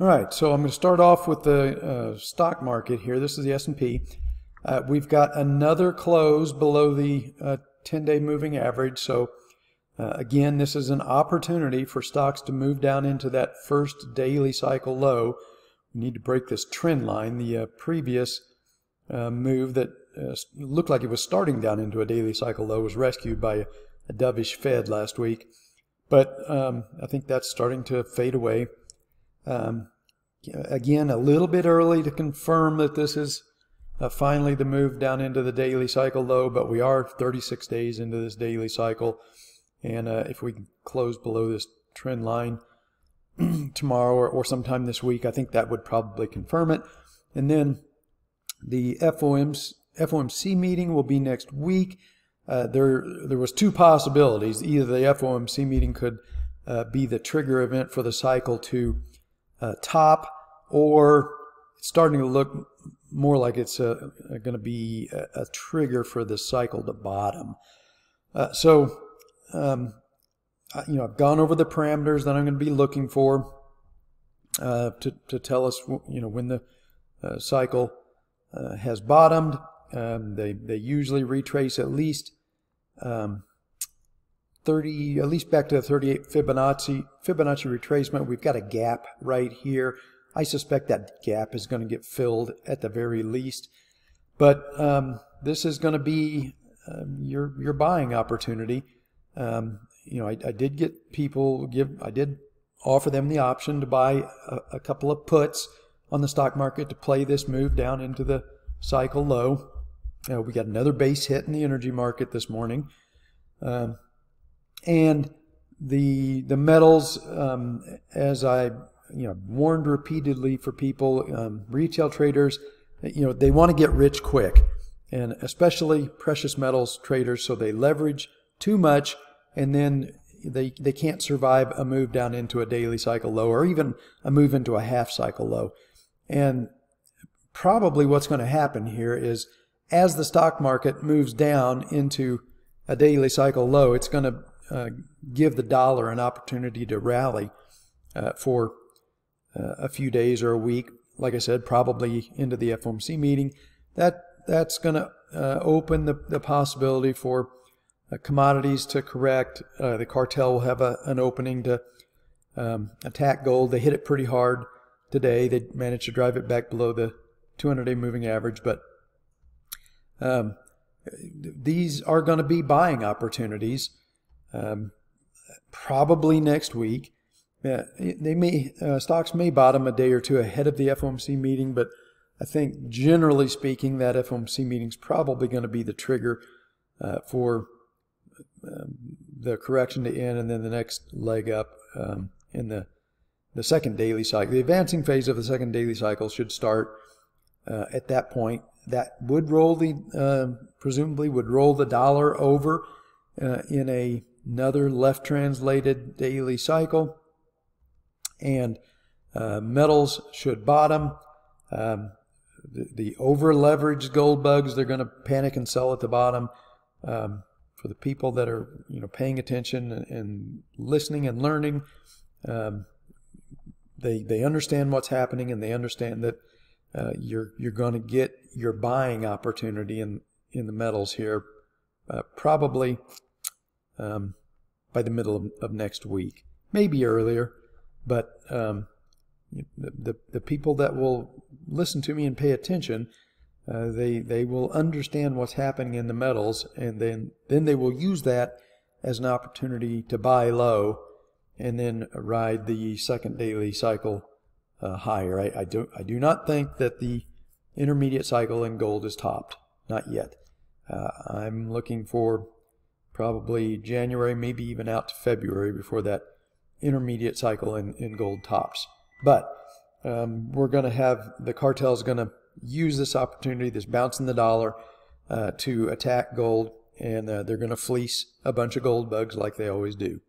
All right, so I'm going to start off with the stock market here. This is the S&P. We've got another close below the 10-day moving average. So again, this is an opportunity for stocks to move down into that first daily cycle low. We need to break this trend line. The previous move that looked like it was starting down into a daily cycle low was rescued by a dovish Fed last week. But I think that's starting to fade away. Again, a little bit early to confirm that this is finally the move down into the daily cycle low, but we are 36 days into this daily cycle. And if we can close below this trend line tomorrow or sometime this week, I think that would probably confirm it. And then the FOMC meeting will be next week. There was two possibilities. Either the FOMC meeting could be the trigger event for the cycle to top, or it's starting to look more like it's going to be a trigger for the cycle to bottom. I've gone over the parameters that I'm going to be looking for to tell us, when the cycle has bottomed. They usually retrace at least back to the 38 Fibonacci retracement. We've got a gap right here. I suspect that gap is going to get filled at the very least. But this is going to be your buying opportunity. I did get people I did offer them the option to buy a couple of puts on the stock market to play this move down into the cycle low. We got another base hit in the energy market this morning. And the metals, as I warned repeatedly for people, retail traders, they want to get rich quick, and especially precious metals traders. So they leverage too much, and then they can't survive a move down into a daily cycle low, or even a move into a half cycle low. And probably what's going to happen here is, as the stock market moves down into a daily cycle low, it's going to give the dollar an opportunity to rally for a few days or a week. Like I said, probably into the FOMC meeting. That's going to open the possibility for commodities to correct. The cartel will have an opening to attack gold. They hit it pretty hard today. They managed to drive it back below the 200-day moving average, but these are going to be buying opportunities. Probably next week. Stocks may bottom a day or two ahead of the FOMC meeting, but I think generally speaking that FOMC meeting is probably going to be the trigger for the correction to end, and then the next leg up in the second daily cycle. The advancing phase of the second daily cycle should start at that point. That would presumably would roll the dollar over in another left translated daily cycle, and metals should bottom. The over leveraged gold bugs, they're going to panic and sell at the bottom. For the people that are paying attention and listening and learning, they understand what's happening, and they understand that you're going to get your buying opportunity in the metals here probably by the middle of next week, maybe earlier. But the people that will listen to me and pay attention, they will understand what's happening in the metals, and then they will use that as an opportunity to buy low and then ride the second daily cycle higher. I do not think that the intermediate cycle in gold is topped, not yet. I'm looking for probably January, maybe even out to February before that intermediate cycle in gold tops. But we're going to have the cartel's going to use this opportunity, this bounce in the dollar, to attack gold, and they're going to fleece a bunch of gold bugs like they always do.